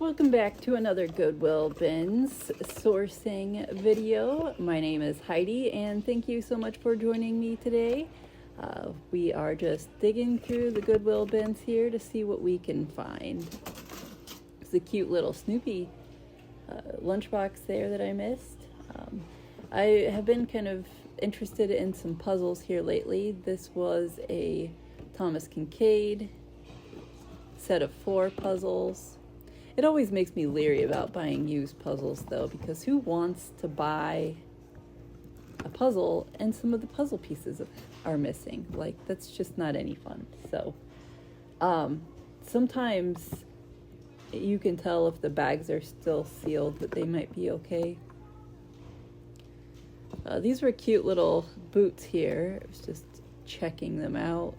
Welcome back to another Goodwill Bins sourcing video. My name is Heidi and thank you so much for joining me today. We are just digging through the Goodwill Bins here to see what we can find. It's a cute little Snoopy lunchbox there that I missed. I have been kind of interested in some puzzles here lately. This was a Thomas Kincaid set of 4 puzzles. It always makes me leery about buying used puzzles though, because who wants to buy a puzzle and some of the puzzle pieces are missing? Like, that's just not any fun. So sometimes you can tell if the bags are still sealed that they might be okay. These were cute little boots here. I was just checking them out.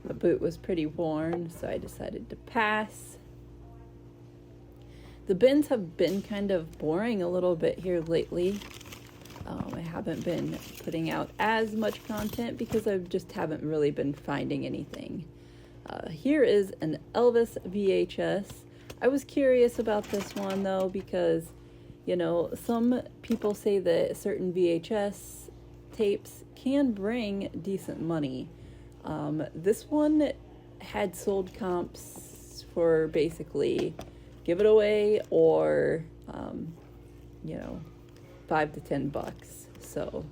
The boot was pretty worn, so I decided to pass. The bins have been kind of boring a little bit here lately. I haven't been putting out as much content because I just haven't really been finding anything. Here is an Elvis VHS. I was curious about this one though because, you know, some people say that certain VHS tapes can bring decent money. This one had sold comps for basically give it away or, you know, $5 to $10. So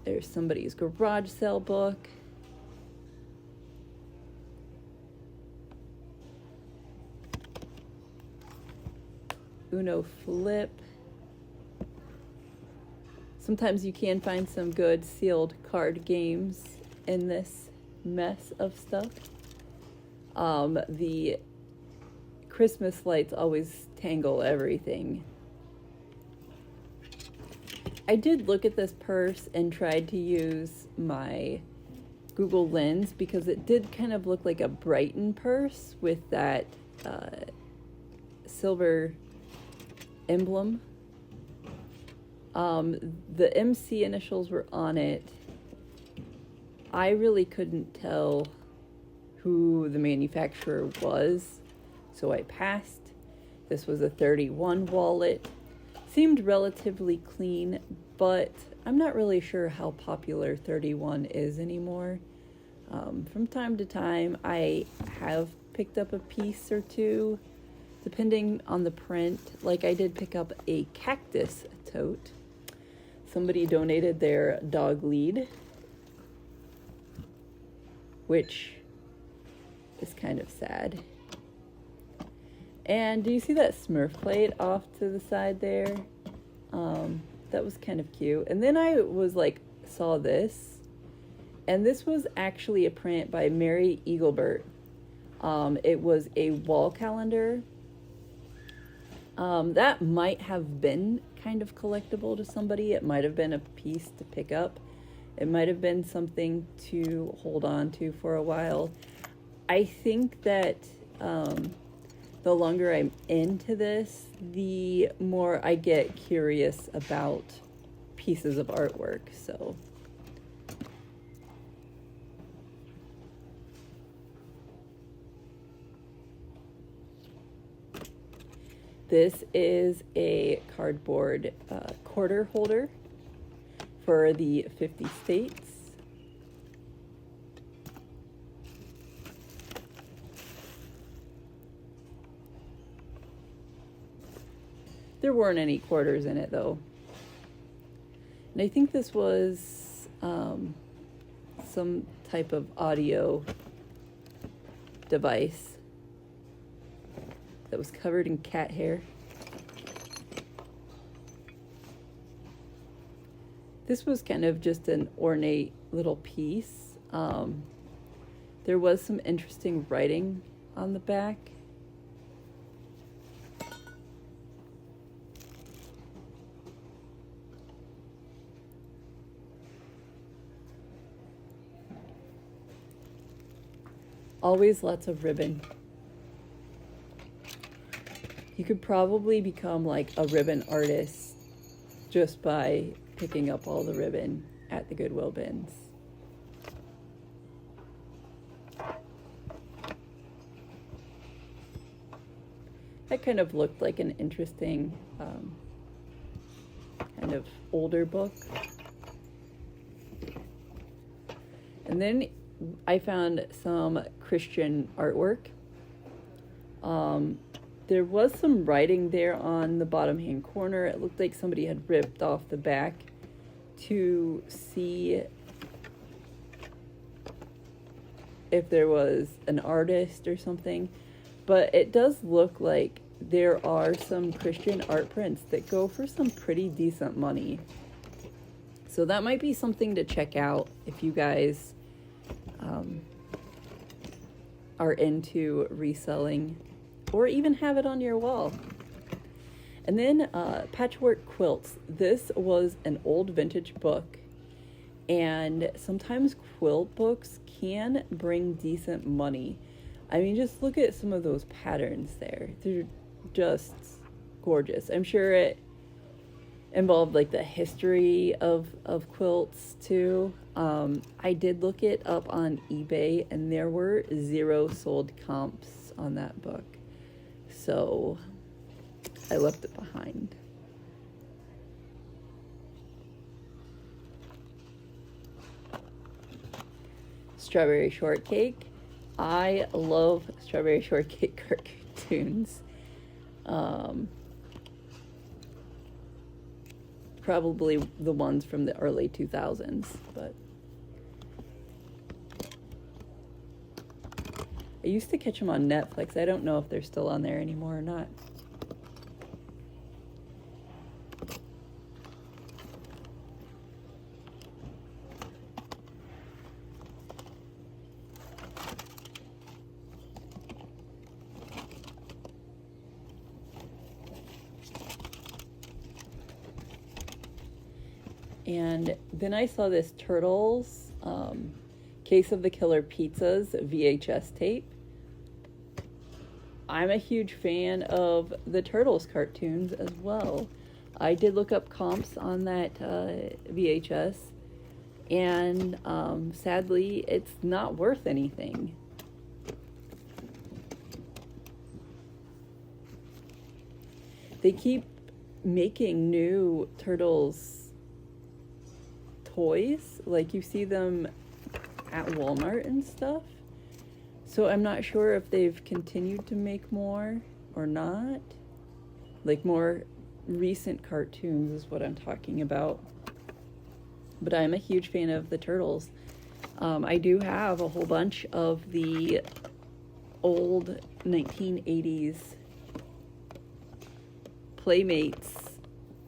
there's somebody's garage sale book. Uno flip. Sometimes you can find some good sealed card games in this mess of stuff. The Christmas lights always tangle everything. I did look at this purse and tried to use my Google Lens because it did kind of look like a Brighton purse with that silver emblem. The MC initials were on it. I really couldn't tell who the manufacturer was, so I passed. This was a 31 wallet. Seemed relatively clean, but I'm not really sure how popular 31 is anymore. From time to time, I have picked up a piece or two, depending on the print. Like I did pick up a cactus tote. Somebody donated their dog lead, which is kind of sad. And do you see that Smurf plate off to the side there? That was kind of cute. And then I was like, saw this, and this was actually a print by Mary Eaglebert. It was a wall calendar. That might have been kind of collectible to somebody. It might have been a piece to pick up. It might have been something to hold on to for a while. I think that the longer I'm into this, the more I get curious about pieces of artwork. So this is a cardboard quarter holder for the 50 states. There weren't any quarters in it though. And I think this was some type of audio device that was covered in cat hair. This was kind of just an ornate little piece. There was some interesting writing on the back. Always lots of ribbon. You could probably become like a ribbon artist just by picking up all the ribbon at the Goodwill bins. That kind of looked like an interesting kind of older book. And then I found some Christian artwork. There was some writing there on the bottom hand corner. It looked like somebody had ripped off the back to see if there was an artist or something. But it does look like there are some Christian art prints that go for some pretty decent money. So that might be something to check out if you guys are into reselling or even have it on your wall. And then patchwork quilts. This was an old vintage book, and sometimes quilt books can bring decent money. I mean, just look at some of those patterns there. They're just gorgeous. I'm sure it involved like the history of quilts too. I did look it up on eBay, and there were 0 sold comps on that book. So I left it behind. Strawberry shortcake. I love strawberry shortcake cartoons. Probably the ones from the early 2000s, but I used to catch them on Netflix. I don't know if they're still on there anymore or not. And then I saw this Turtles Case of the Killer Pizzas VHS tape. I'm a huge fan of the Turtles cartoons as well. I did look up comps on that VHS, and sadly, it's not worth anything. They keep making new Turtles toys, like you see them at Walmart and stuff. So I'm not sure if they've continued to make more or not. Like more recent cartoons is what I'm talking about. But I'm a huge fan of the Turtles. I do have a whole bunch of the old 1980s Playmates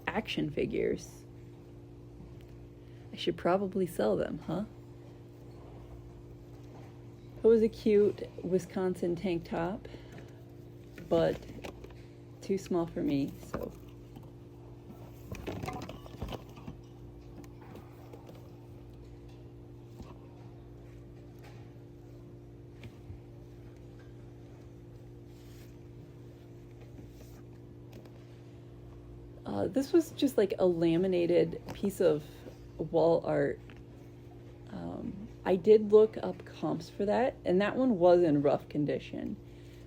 action figures. I should probably sell them, huh? It was a cute Wisconsin tank top, but too small for me, so. This was just like a laminated piece of wall art. I did look up comps for that, and that one was in rough condition,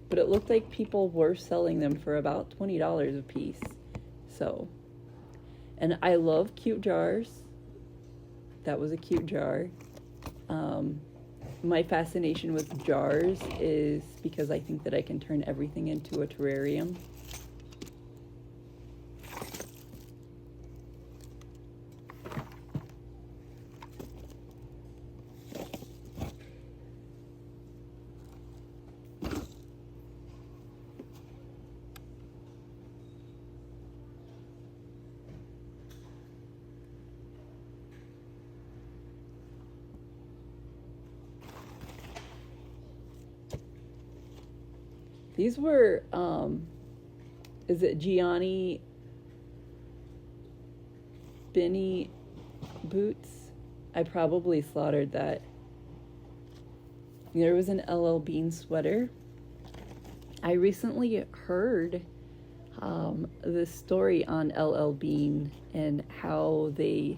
but it looked like people were selling them for about $20 a piece. So, and I love cute jars. That was a cute jar. My fascination with jars is because I think that I can turn everything into a terrarium. These were, is it Gianni Benny boots? I probably slaughtered that. There was an LL Bean sweater. I recently heard the story on LL Bean and how they...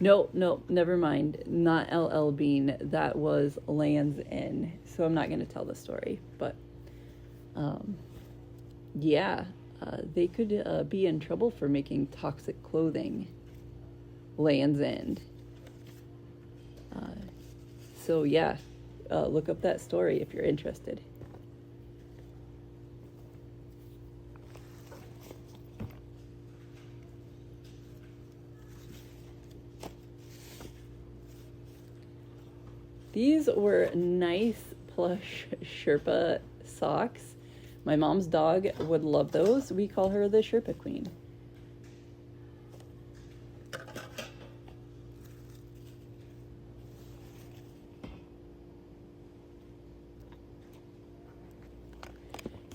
No, never mind. Not LL Bean. That was Land's End. So I'm not going to tell the story. But, yeah, they could be in trouble for making toxic clothing. Land's End. So, yeah, look up that story if you're interested. These were nice plush Sherpa socks. My mom's dog would love those. We call her the Sherpa Queen.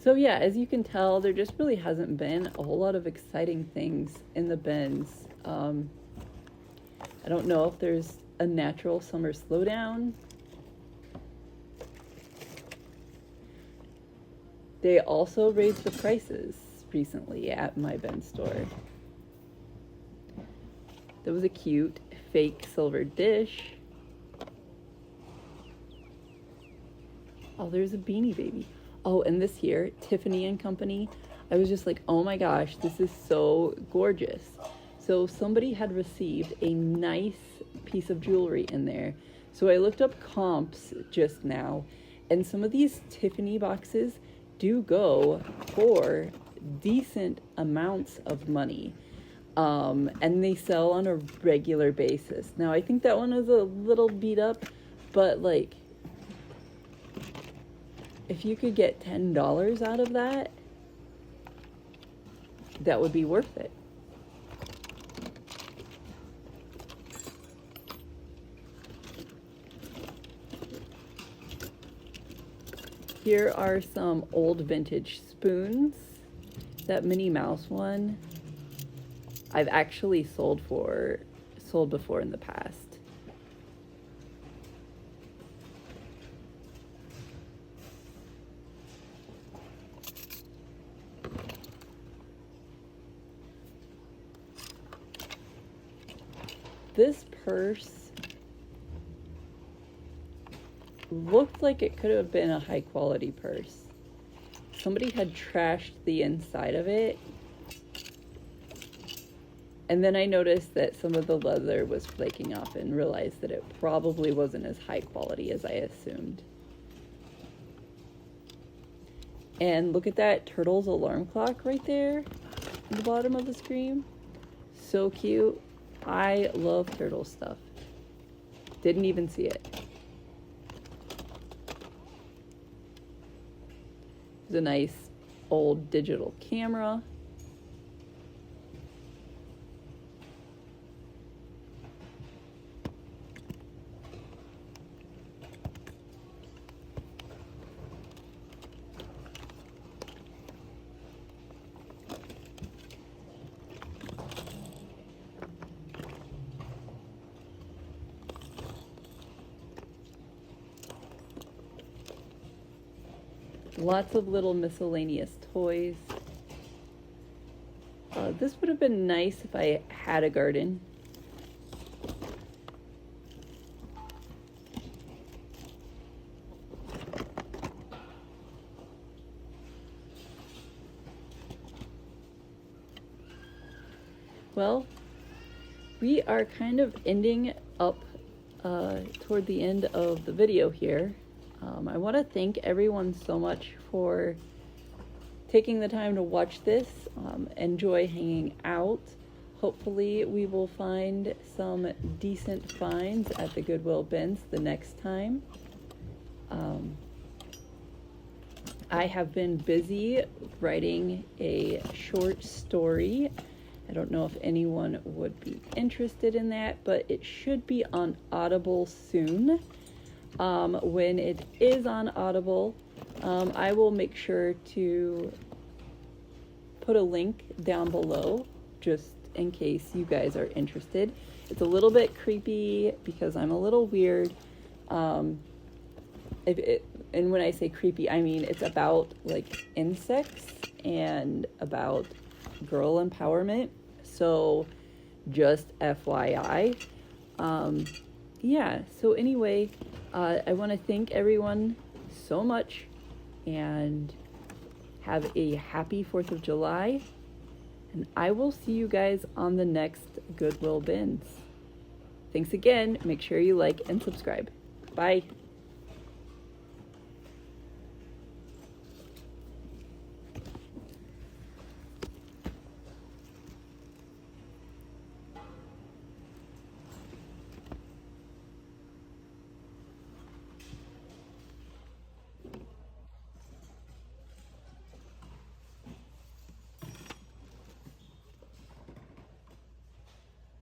So yeah, as you can tell, there just really hasn't been a whole lot of exciting things in the bins. I don't know if there's a natural summer slowdown. They also raised the prices recently at my bin store. There was a cute fake silver dish. Oh, there's a Beanie Baby. Oh, and this here, Tiffany & Company, I was just like, oh my gosh, this is so gorgeous. So somebody had received a nice piece of jewelry in there. So I looked up comps just now, and some of these Tiffany boxes do go for decent amounts of money. And they sell on a regular basis. Now, I think that one was a little beat up, but like, if you could get $10 out of that, that would be worth it. Here are some old vintage spoons. That Minnie Mouse one, I've actually sold before in the past. This purse looked like it could have been a high quality purse. Somebody had trashed the inside of it. And then I noticed that some of the leather was flaking off and realized that it probably wasn't as high quality as I assumed. And look at that Turtles alarm clock right there at the bottom of the screen. So cute. I love turtle stuff. Didn't even see it. There's a nice old digital camera. Lots of little miscellaneous toys. This would have been nice if I had a garden. Well, we are kind of ending up toward the end of the video here. I want to thank everyone so much for taking the time to watch this. Enjoy hanging out. Hopefully we will find some decent finds at the Goodwill Bins the next time. I have been busy writing a short story. I don't know if anyone would be interested in that, but it should be on Audible soon. When it is on Audible, I will make sure to put a link down below just in case you guys are interested. It's a little bit creepy because I'm a little weird, and when I say creepy, I mean it's about like insects and about girl empowerment. So just FYI. Yeah, so anyway, I want to thank everyone so much and have a happy 4th of July. And I will see you guys on the next Goodwill Bins. Thanks again. Make sure you like and subscribe. Bye.